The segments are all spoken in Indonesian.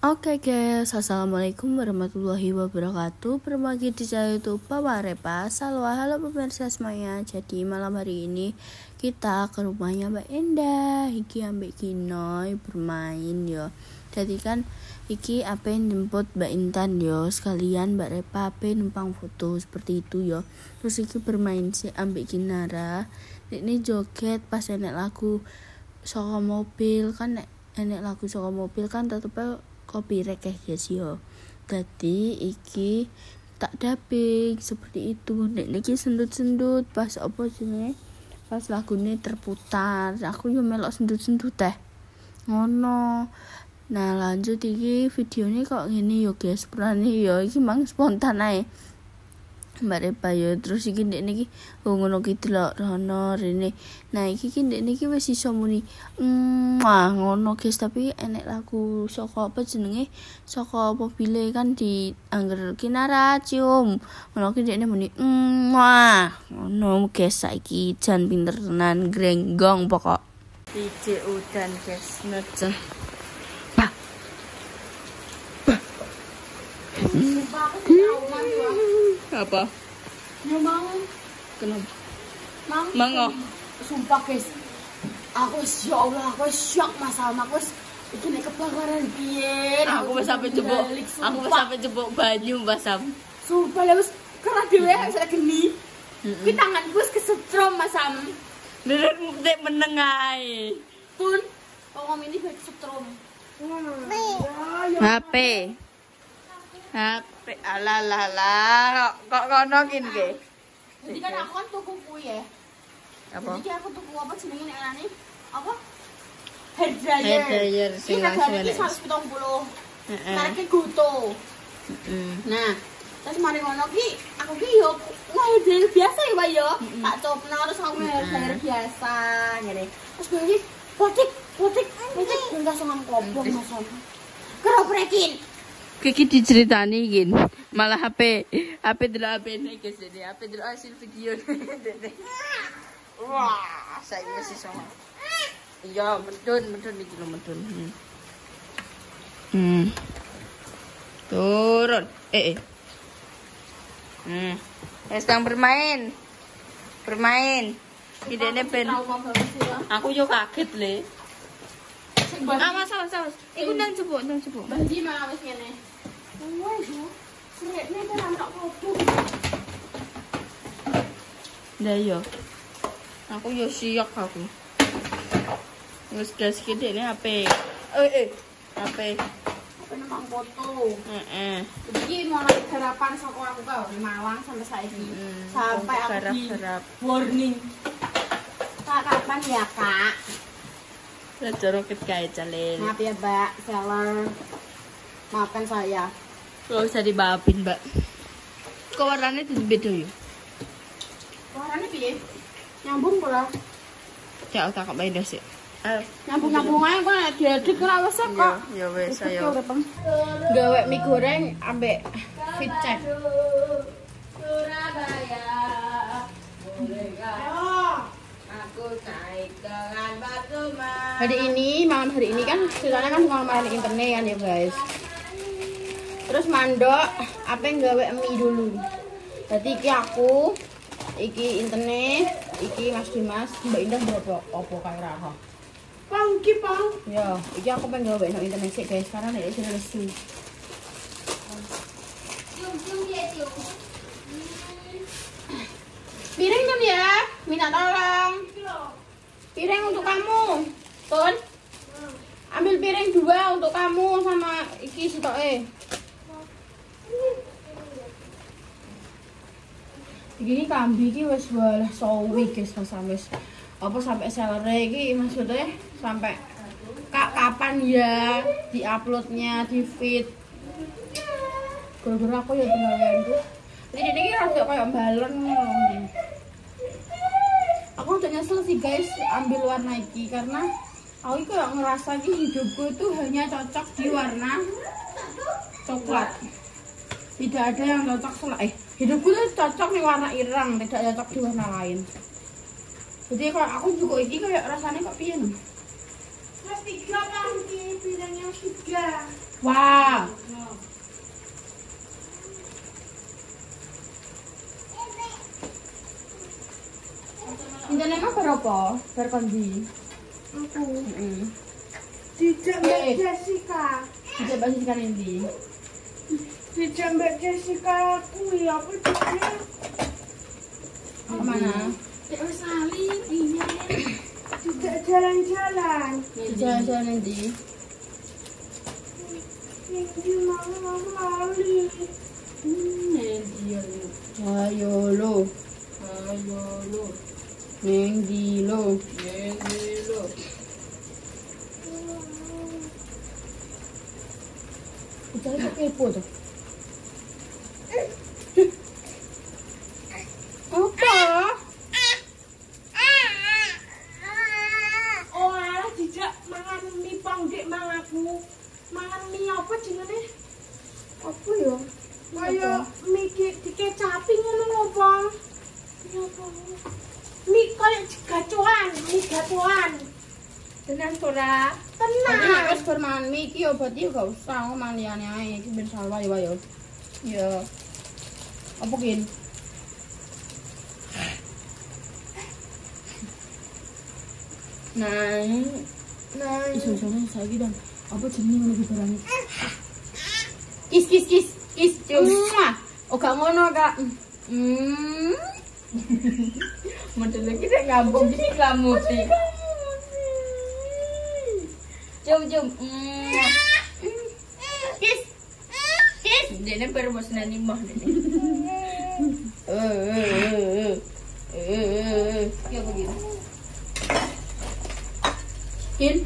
Oke guys, assalamualaikum warahmatullahi wabarakatuh. Berbagi di channel YouTube Papa Repa. Halo pemirsa semuanya. Jadi malam hari ini kita ke rumahnya Mbak Endah. Iki ambek Kinoy bermain yo. Jadi kan iki ape jemput Mbak Intan yo, sekalian Mbak Repa ape numpang foto seperti itu yo. Terus iki bermain si ambek Kinara. Ini joget pas enek lagu saka mobil kan, enek lagu saka mobil kan tetep copyright guys yo. Dadi iki tak dubbing seperti itu. Nek niki sendut-sendut pas apa jenenge? Pas lagune terputar. Aku yo melok sendut-sendut teh. Ngono. Nah, lanjut iki videonya kok ngene yo guys. Perane yo iki mang spontan ae. Mbak Repa yo, terus iki ndek niki ngono ki delok rono rene. Nah, iki ndek niki wis iso muni ngono guys, tapi enek lagu saka apa jenenge? Saka mobile kan di angger Kinara cium. Ngono ki ndekne muni ngono guys, saiki jan pinter tenan grenggong pokok. DJ udan guys, neceh. Apa? Ya mau. Kenapa? Mango. Sumpah guys. Aku ya Allah, aku syok masalah aku iki nek kebakaran piye. Aku wis sampe jebuk banyu Mbak Sam. Sumpah lah wis karena dhewe sak geni. Ki tanganku wis kesetrum Mas Sam. Nek meneng ae. Pun kok ini wis kesetrum. HP. HP alalala kok kono kin ge. Jadi kan aku kan tuku kuwi ya. Apa? Jadi aku tuku apa jenenge nek arane? Apa? Hair dryer. Hair dryer sing langsung elek. 170. Tareke goto. Nah, terus mari ngono ki aku ki yo hair dryer biasa ya, Pak yo. Tak copno terus aku hair dryer biasa ngene. Terus gue potik enggak sama kopong Mas. Keroprekin. Kiki diceritani gin, malah HP delok HP nek guys dene, HP delok hasil video dene. Wah, saya masih sama. Iya, medun iki lho medun. Turun. Sedang bermain. Idene ben. Aku yo kaget le. Awas. Iku nang jebuk. Bandi mah wis ngene. Wes yo. Srekne kan anak kopong. Lah yo. Aku yo siok aku. Wis gas ki dene HP. HP. Apa nang foto. Iki mulai garapan saka aku kau di Malang sampai saiki. Sampai aku garap warning. Kak kapan ya, Kak? Roket kayak calil. Maaf ya, Mbak, seller. Maafkan saya. Gak usah dimaafin, Mbak. Kok warnanya itu beda ya? Warnanya piye? Nyambung pula. Ya, tak kok beda sih. Nyambung aja kok diedit ora wis kok. Ya wis ayo. Gawe mie goreng ambek fit check. Surabaya. Aku naik dengan batu mas. Malam hari ini kan ceritanya kan malam internet kan ya guys. Terus mandok apa yang gawe mie dulu. Jadi iki aku, iki internet, iki Mas Dimas, Mbak Indah berapa opo kae raha. Pang iki pang. Ya, iki aku pengen gawe nang internet sih guys karena nek isine lesu. Piring kan ya, minta tolong. Piring untuk kamu, Tun. Ambil piring 2 untuk kamu sama iki sitoke. Begini kambi iki wis walah sawi guys, wis apa sampai seller iki maksudnya sampai kapan ya diuploadnya di feed. Gara-gara aku ya penggawean tuh. Jadi ini rada kayak balon ngono. Aku udah nyesel sih guys ambil warna iki karena aku kayak ngerasa hidupku itu hanya cocok di warna coklat. Tidak ada yang cocok hidupku tuh cocok di warna ireng, tidak cocok di warna lain. Jadi kalau aku juga ini kayak rasanya kok piye nih? Kelas 3 Bang, bilangnya 3. Wah. Internet mah berapa? Berkondi. Aku. Heeh. Tidak Mbak Jessica. Tidak bahas kan ini. Tidak Mbak Jessica kuwi apa juga. Kemana? Tidak Sali dia. Tidak jalan-jalan. Jalan-jalan nanti. Ini mau Sali. Ayo lo. Nengdi lo. Udah kepo tuh. Apa? Oh, alah tidak mangan mie pangdek mang aku. Mangan mie apa jenenge? Apa ya? Kaya mie dikecapi ngono lho, Bang. Mie apa? Mie kaya gacoan, mie gacoan. Tenan ora? Tenang. Tapi nek wis bermangan mie iki yo berarti gak usah ngomong liyane ae, iki ben salwa yo. Ya. Apa gin? Nah, iso-isone saiki dong. Apa jenenge lebih barang? Kis. Cuma. Oh gak ngono, Kak. Model iki nek ngambung iki kamu sih. Jom. Kis. Dene baru bosan nih mah dene. Ya begini. Kin.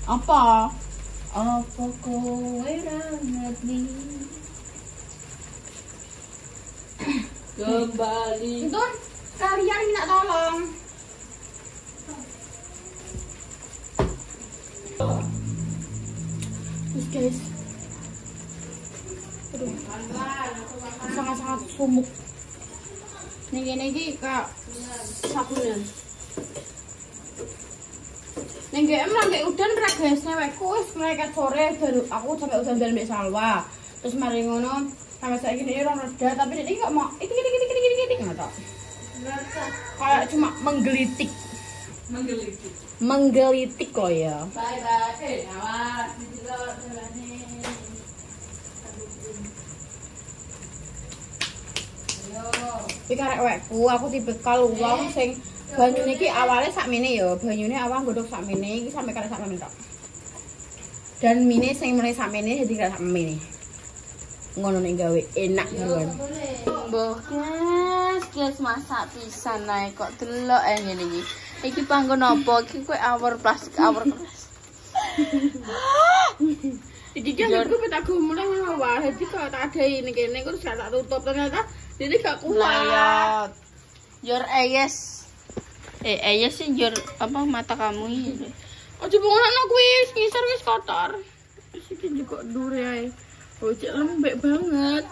Apa kowe ra ngerti? Kembali. Itu kalian minta tolong. Terus guys. Aduh. Sangat-sangat sumuk. Ning kene iki kak sabunan. Ning GM lagi udan ra guys, newekku wis mleket sore baru aku sampai udan dan mbek Salwa. Terus mari ngono sampai saiki ini ora reda tapi ini kok mau iki ngono. Kayak cuma menggelitik kok ya. Bye awas didelok dalane. Yo, iki karek wekku aku dibekal wong sing banyune iki awalnya sakmene ya, banyune awal godhog sakmene iki sampe karek sakmene tok. Dan mine sing mulai sakmene dadi karek sakmene. Ngono nek gawe enak banget. Mbah, guys masak pisan ae kok delok ngene iki. Iki panggon apa? Iki kowe awor plastik awor keras. Jadi kan aku petak mulai awal, jadi kalau tak ada ini kene terus gak tak tutup ternyata jadi gak kuat. Your eyes. Eyes sih your apa mata kamu ini. Aja pengono kuwi ngisor wis kotor. Wis iki juga dure ae. Oh, cek lembek banget.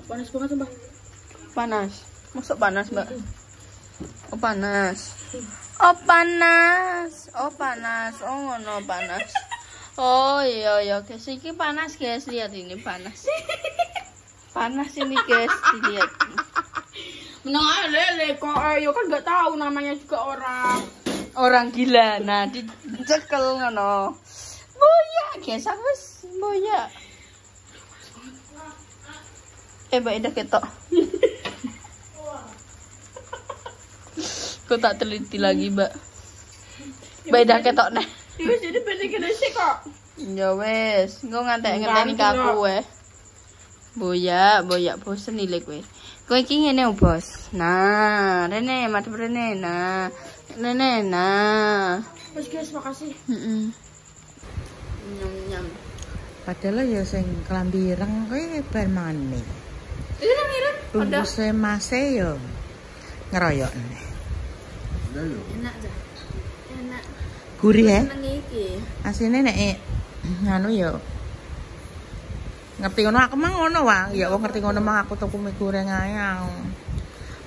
Panas banget, Mbak. Panas. Masuk panas, Mbak. Oh, panas. Oh, ngono panas. Oh, iya guys, iki panas guys, lihat ini panas. Panas ini guys, dilihat. Menang lele kok yo kan enggak tahu namanya juga orang gila. Nah, dicekel ngono. Boya guys, aku wis boya. Mbak Ida ketok. Kok tak teliti lagi, Mbak. Mbak Ida ketok nih. Wis jadi bener sih kok. Ya wis, engko ngantek-ngenteni kaku wae. Boya bosen iki kowe. Kowe iki ngene, Bos. Nah, rene madhep rene. Nah. Rene, nah. Wis guys, makasih. Nyam. Padahal ya sing klambi ireng kowe bar mangan mie. Ini kan mirip. Bungkuse mase yo ngeroyokne. Enak dah. Enak. Gurih ya? Seneng iki. Asine nek nganu yo Ngerti ngono aku mah ngono wae. Ya wong ngerti ngono mah aku tuku mie goreng ae.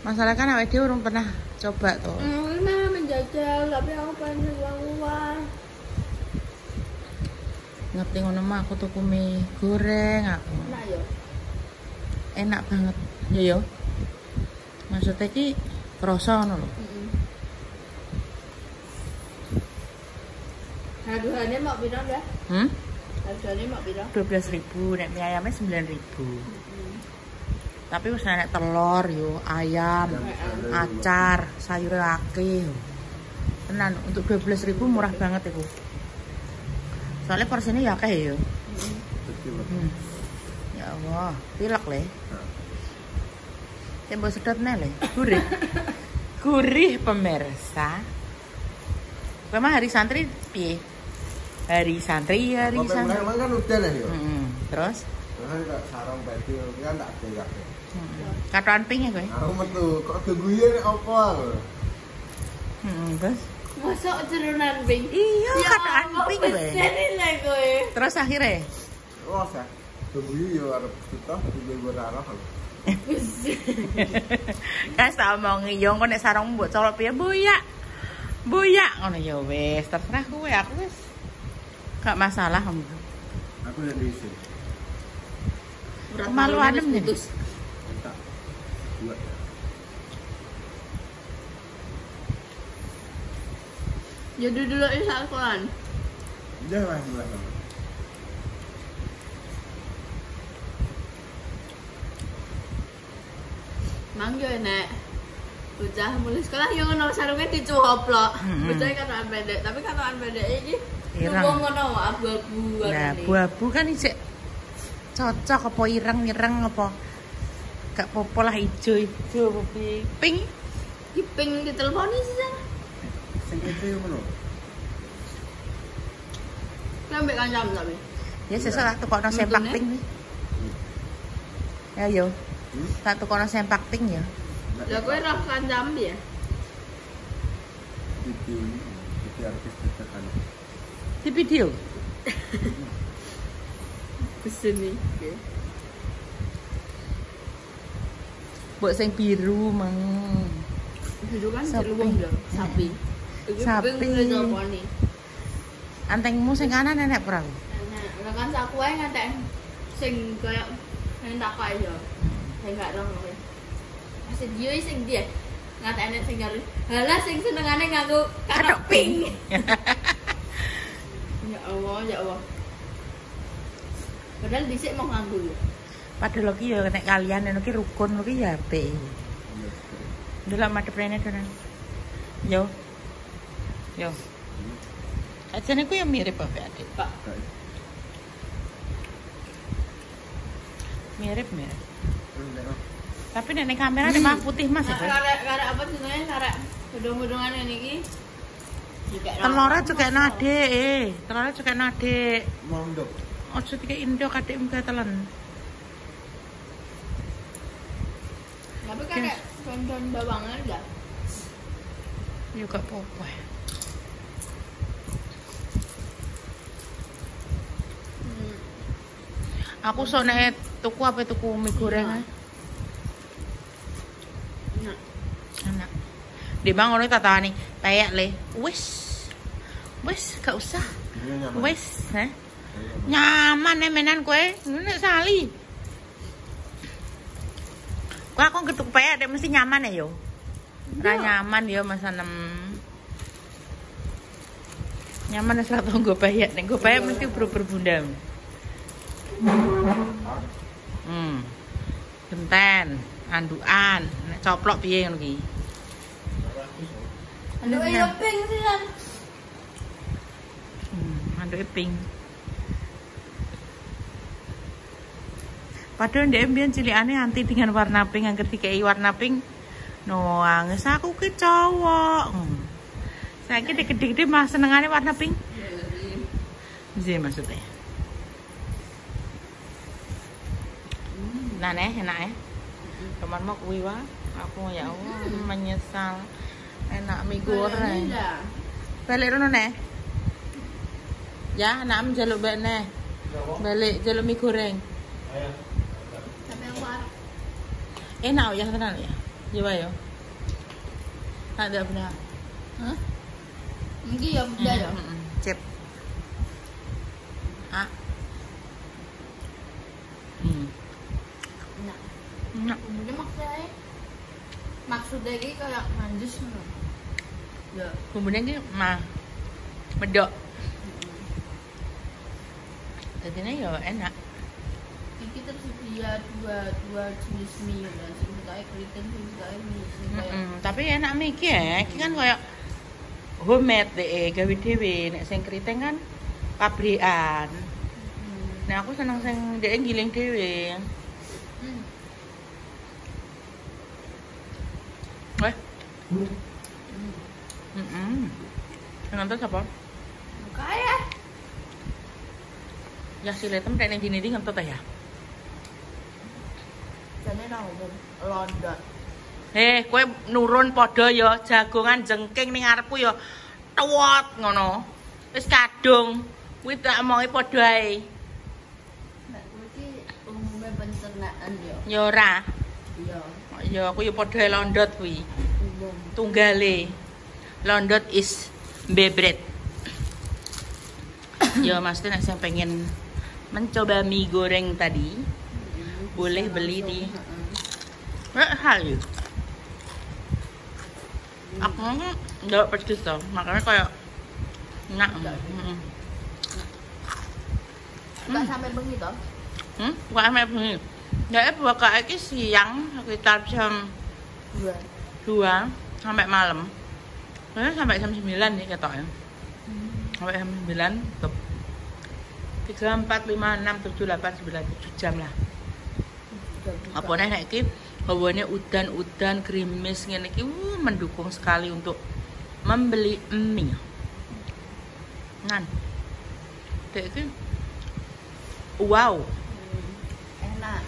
Masalah kan awake dhewe urung pernah coba to. Mah menjajal tapi aku pengen uang. Ngerti ngono mah aku tuku mie goreng aku. Nah yo. Enak banget. Ya yo. Maksudnya ki krasa ngono lho. Harganya mau piro dah? Harganya mau piro? 12.000, nek mie ayamnya 9.000. Tapi wis nek telur yo, ayam, acar, sayur akeh. Tenan untuk 12.000 murah banget iku. Soalnya porsinya ya akeh yo. Ya Allah, pilek le. Tembok sedot le, gurih. Gurih pemirsa. Memang hari santri piye? Hari santri. Memang kan udah lah yo. Terus? Kan tak sarung baju kan tak ada ya. Katoan pink ya kowe? Aku metu kok geguye nek opo lho. Terus? Masuk cerunan pink. Iya, katoan pink kowe. Jadi lah kowe. Terus akhirnya? Wah, sa. Geguye yo arep kita geguye ora roh. Kan tak omongi yo engko nek sarung mbok colok piye boyak. Boyak ngono ya wis, terserah kowe aku wis. Gak masalah kamu. Aku yang diisi. Malu adem nih. Tak. Buat. Jadi dulu ini saat sekolahan. Jangan mulai. Mangga nek. Bocah mulai sekolah yo ngono sarunge dicuhoplok. Bocah katokan pendek, tapi katokan pendek iki wong ngono abu-abu warnane. Nah, abu-abu kan isik cocok apa ireng-ireng apa gak popo lah ijo-ijo pink. Iki pink diteleponi sih. Sing itu yo ngono. Sampai kancam tapi. Ya sesuk tak tukokno sempak pink. Ya yo. Tak tukokno sempak pink ya. Lah kowe roh kancam ya? Video ini artis terkenal. Di video. Kesini. Mbok sing biru mang. Biru kan jeluwung lho, sapi. Sapi. Antengmu sing kanan enek ora? Nah, kan saku ae ngantek sing koyo nang tak kae yo. Sing gak roh kowe. Masih dia sing dia. Ngatene sing karo. Halah sing senengane nganggo katok pink. Ya Allah, ya Allah. Padahal dhisik mau nganggo yo. Padahal ki yo nek kalian nek rukun ki ya apik. Ndelok madhep rene tenan. Yo. Yo. Ajane ku yo mirip apa adik? Pak. Mirip. Tapi nek kamera ada mah putih Mas. Karek apa jenenge? Karek bodong-bodongan niki. Telurnya juga nade, telurnya juga nade. Mondok. Ojo tiga indo kadek muka telan. Tapi kayak tonton bawangan enggak? Yo gak apa-apa. Aku soalnya tuku apa tuku mie goreng ae. Enak. Di bang ngono tatane peyek le. Wis gak usah. Wis, nyaman menan kowe. Nek sali. Kowe aku getuk peyek dek mesti nyaman ya yo. Ora nyaman yo Mas Anem. Nyaman wis ra tau nggo peyek, nek nggo peyek mesti berbunda. Genten, andukan, nek coplok piye ngono ki? Anduke yo pink sih kan. Anduke pink. Padahal ndek mbiyen cilikane anti dengan warna pink, angger dikei warna pink. No, anges aku ki cowok. Saiki gede-gede mah senengane warna pink. Iya maksudnya. Nah, enak ya. Teman mau kuwi wae. Aku ya Allah menyesal. Enak mie goreng. Balik rono neh. Ya, anak jaluk bek neh. Balik jaluk mie goreng. Tapi yang kuat. Enak ya tenan ya. Coba ya. Ada benar. Hah? Mungkin ya udah ya. Cep. Ah. Enak. Enak. Kemudian maksudnya ini kayak manjus loh. Ya. Bumbunya ini medok. Jadinya ya enak. Ini tersedia dua jenis mie ya. Sing kayak keriting, sing kayak mie, sing kayak. Tapi enak mie iki ya. Iki kan kayak homemade deh, gawe dhewe. Nek sing keriting kan pabrikan. Nah aku seneng sing dhek giling dhewe. Weh. Nonton siapa? Kayak Ya si Letem kayak ning dini ngentot ya. jane nang London. Kowe nurun padha ya, jagongan jengking ning ngarepku ya tuwot ngono. Wis kadung. Kuwi tak omongi padha ae. Nek kuwi iki umume pencernaan ya. Ya ora. Iya. Ya aku ya padha londot kuwi. Umum. Tunggale. Londot is bebret. Ya Mas nek sing pengen mencoba mie goreng tadi boleh beli di hal ya. Aku nggak pedes toh, makanya kayak enak. Enggak sampai bengi toh? Bukan sampai bengi. Ya buka iki siang sekitar jam 2 sampai malam. Sampai jam 9 nih ketoknya. Sampai jam 9 tutup. 3, 4, 5, 6, 7, 8, 9, 7 jam lah. Apa nek iki hawane udan-udan gerimis ngene iki mendukung sekali untuk membeli mie. Nan. Dek iki wow. Enak.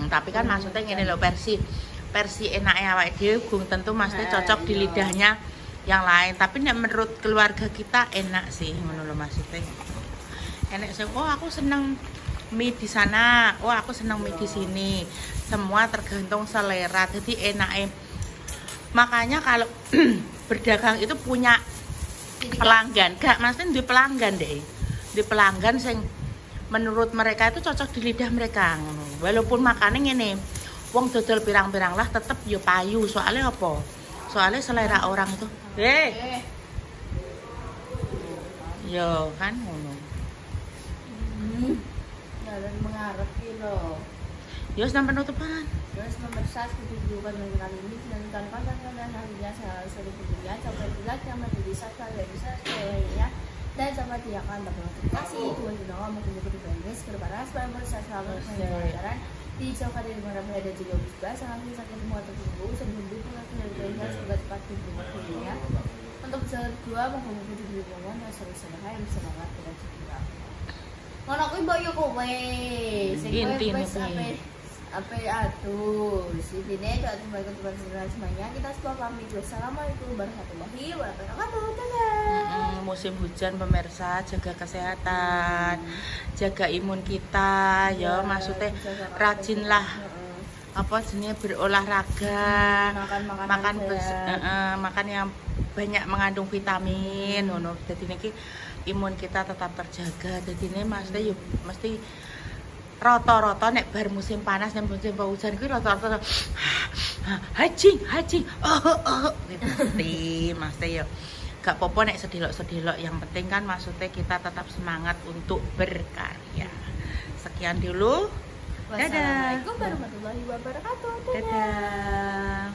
Tapi kan maksudnya ngene lho versi enaknya awake dhewe belum tentu maksudnya cocok di lidahnya yang lain, tapi nek menurut keluarga kita enak sih ngono lho maksudnya. Enak sih, oh aku seneng mie di sana, oh aku seneng mie di sini. Semua tergantung selera, jadi enaknya. Makanya kalau berdagang itu punya pelanggan, gak maksudnya di pelanggan deh, di pelanggan sing menurut mereka itu cocok di lidah mereka. Walaupun makannya ini, wong dodol pirang-pirang lah, tetep yo payu. Soalnya apa? Soalnya selera orang itu, yo kan ngono. Jalan mengarep kilo. Yo sampai penutupan. Terus pemirsa kedudukan dengan kali ini dengan konten dan harinya selalu berikutnya sampai jelas yang bisa kalian bisa semuanya dan sampai dia akan bernotifikasi tuan juga mau menjadi bisnis kedepannya supaya pemirsa selalu pelajaran di jauh dari mana berada juga bisa sangat bisa ketemu atau tunggu sebelum itu nanti dari juga cepat videonya untuk episode 2 mau menjadi hubungan dan seru-serunya yang bisa banget kita cerita. Ngono kuwi mbok yo kowe. Sing kowe apa atuh sini terima kasih semuanya. Kita semua pamit. Wassalamualaikum warahmatullahi wabarakatuh. Dadah. Musim hujan pemirsa, jaga kesehatan, jaga imun kita ya, maksudnya rajinlah apa jenisnya berolahraga, makan yang banyak mengandung vitamin ngono. Dadi niki imun kita tetap terjaga. Dadi ini maksudnya yuk mesti rata-rata nek bar musim panas dan musim hujan kuwi rata-rata hacing gitu mesti maksudnya ya gak apa-apa nek sedilok-sedilok, yang penting kan maksudnya kita tetap semangat untuk berkarya. Sekian dulu. Dadah. Wassalamualaikum warahmatullahi wabarakatuh. Dadah.